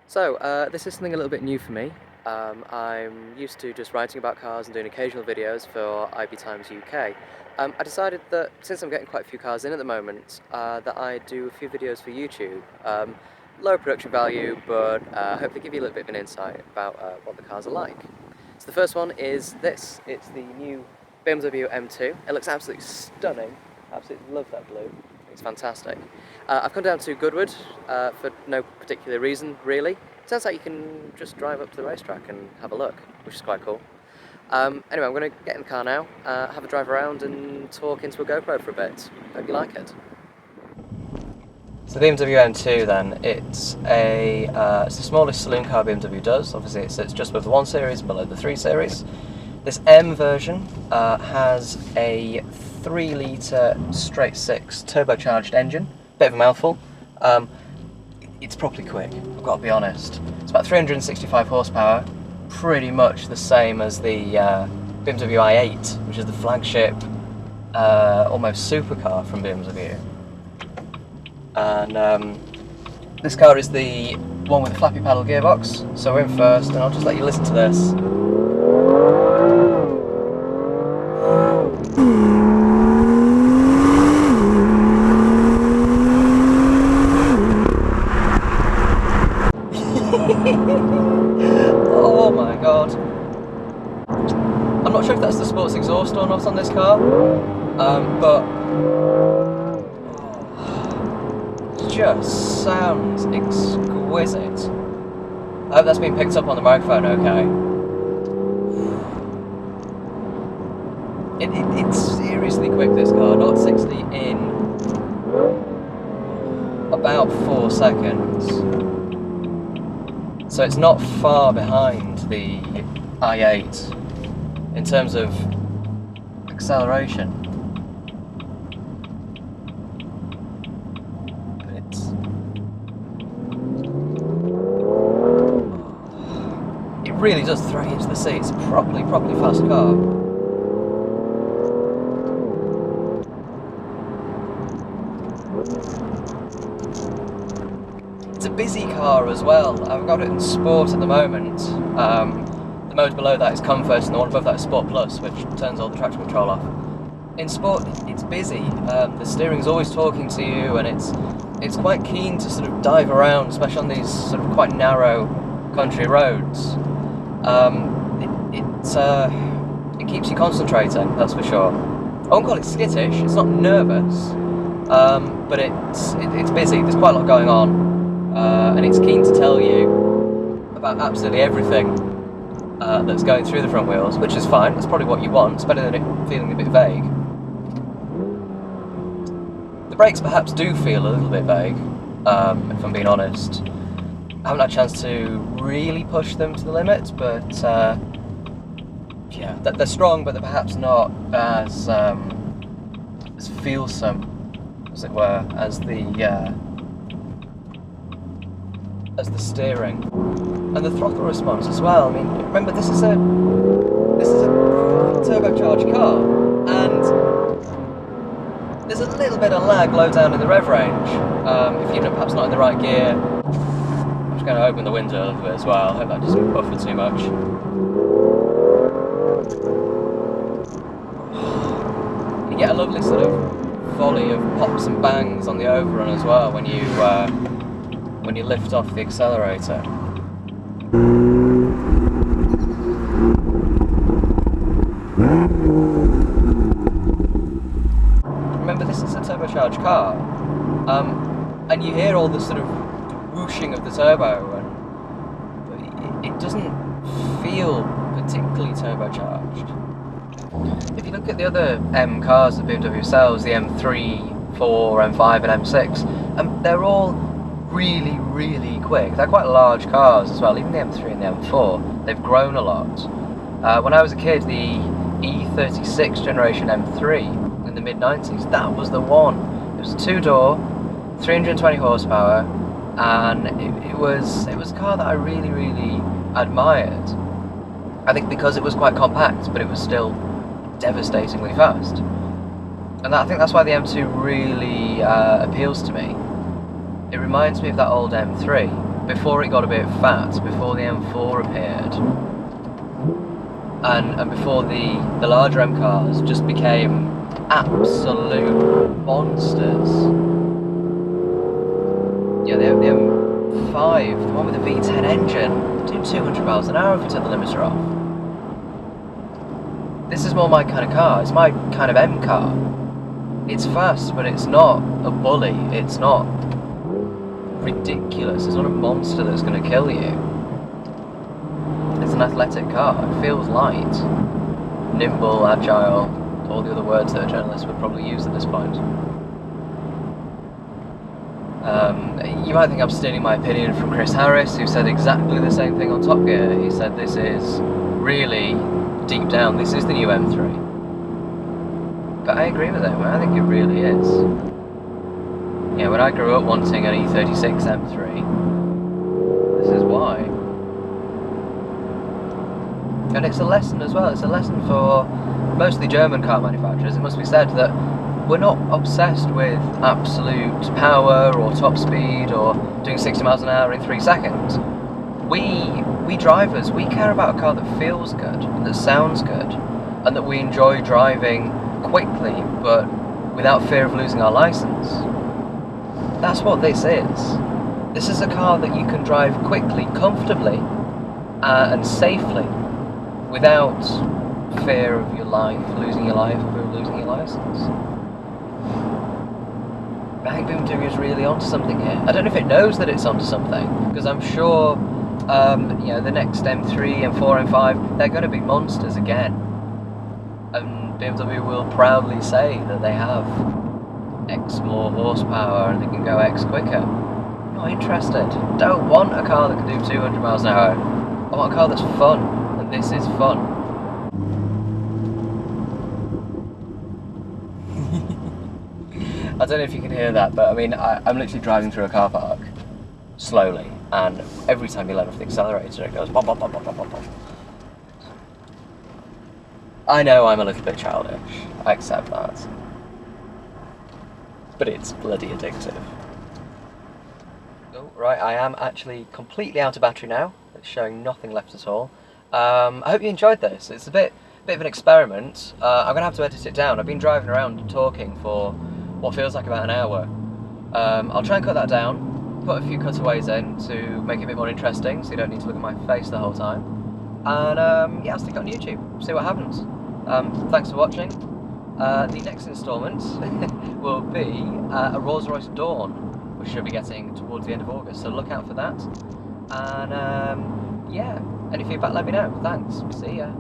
This is something a little bit new for me. I'm used to just writing about cars and doing occasional videos for IB Times UK. I decided that since I'm getting quite a few cars in at the moment, that I'd do a few videos for YouTube. Low production value, but hopefully give you a little bit of an insight about what the cars are like. So the first one is this. It's the new BMW M2. It looks absolutely stunning. Absolutely love that blue. It's fantastic. I've come down to Goodwood for no particular reason, really. Turns out you can just drive up to the racetrack and have a look, which is quite cool. Anyway, I'm going to get in the car now, have a drive around and talk into a GoPro for a bit. Hope you like it. So the BMW M2 then, it's the smallest saloon car BMW does. Obviously it sits just above the 1 Series and below the 3 Series. This M version has a 3-litre straight-six turbocharged engine. Bit of a mouthful. It's properly quick, I've got to be honest. It's about 365 horsepower, pretty much the same as the BMW i8, which is the flagship, almost supercar from BMW. And this car is the one with the flappy paddle gearbox, so we're in first, and I'll just let you listen to this. Oh my god. I'm not sure if that's the sports exhaust or not on this car, but it just sounds exquisite. I hope that's been picked up on the microphone okay. It's seriously quick, this car. 0 to 60 in about 4 seconds. So it's not far behind the i8 in terms of acceleration. But it really does throw you into the seat. It's a properly fast car. It's a busy car as well. I've got it in Sport at the moment. The mode below that is Comfort, and the one above that is Sport Plus, which turns all the traction control off. In Sport, it's busy. The steering's always talking to you, and it's quite keen to sort of dive around, especially on these sort of quite narrow country roads. It keeps you concentrating, that's for sure. I won't call it skittish. It's not nervous, but it's busy. There's quite a lot going on. And it's keen to tell you about absolutely everything that's going through the front wheels, which is fine. That's probably what you want. It's better than it feeling a bit vague. The brakes perhaps do feel a little bit vague, if I'm being honest. I haven't had a chance to really push them to the limit, but yeah, they're strong, but they're perhaps not as feelsome, as it were, as the steering and the throttle response as well. I mean, remember this is a turbocharged car, and there's a little bit of lag low down in the rev range if you're perhaps not in the right gear. I'm just going to open the window a little bit as well. I hope that doesn't buffer too much. You get a lovely sort of volley of pops and bangs on the overrun as well when you lift off the accelerator. Remember, this is a turbocharged car, and you hear all the sort of whooshing of the turbo, and it doesn't feel particularly turbocharged. If you look at the other M cars that BMW sells, the M3, 4, M5 and M6, they're all really quick. They're quite large cars as well, even the M3 and the M4. They've grown a lot. When I was a kid, the E36 generation M3 in the mid-90s, that was the one. It was a 2-door, 320 horsepower, and it was a car that I really admired. I think because it was quite compact, but it was still devastatingly fast. And I think that's why the M2 really appeals to me. It reminds me of that old M3, before it got a bit fat, before the M4 appeared, and before the larger M cars just became absolute monsters. Yeah, the M5, the one with the V10 engine, doing 200 miles an hour if you turn the limiter off. This is more my kind of car. It's my kind of M car. It's fast, but it's not a bully. It's not ridiculous. It's not a monster that's going to kill you. It's an athletic car. It feels light, nimble, agile, all the other words that a journalist would probably use at this point. You might think I'm stealing my opinion from Chris Harris, who said exactly the same thing on Top Gear. He said this is really, deep down, this is the new M3. But I agree with him. I think it really is. Yeah, when I grew up wanting an E36 M3, this is why. And it's a lesson as well. It's a lesson for mostly German car manufacturers. It must be said that we're not obsessed with absolute power or top speed or doing 60 miles an hour in 3 seconds. We drivers, we care about a car that feels good, that sounds good, and that we enjoy driving quickly but without fear of losing our license. That's what this is. This is a car that you can drive quickly, comfortably, and safely without fear of your life, losing your life, or fear of losing your license. I think BMW is really onto something here. I don't know if it knows that it's onto something, because I'm sure you know, the next M3, M4, M5, they're going to be monsters again. And BMW will proudly say that they have X more horsepower and they can go X quicker. Not interested. Don't want a car that can do 200 miles an hour. I want a car that's fun, and this is fun. I don't know if you can hear that, but I mean, I'm literally driving through a car park, slowly, and every time you let off the accelerator it goes bop, bop, bop, bop, bop, bop, bop. I know I'm a little bit childish, I accept that, but it's bloody addictive. Oh, right, I am actually completely out of battery now. It's showing nothing left at all. I hope you enjoyed this. It's a bit of an experiment. I'm going to have to edit it down. I've been driving around talking for what feels like about an hour. I'll try and cut that down, put a few cutaways in to make it a bit more interesting so you don't need to look at my face the whole time. And yeah, I'll stick it on YouTube, see what happens. Thanks for watching. The next instalment will be a Rolls-Royce Dawn, which should be getting towards the end of August, so look out for that. And yeah, any feedback let me know. Thanks, see ya.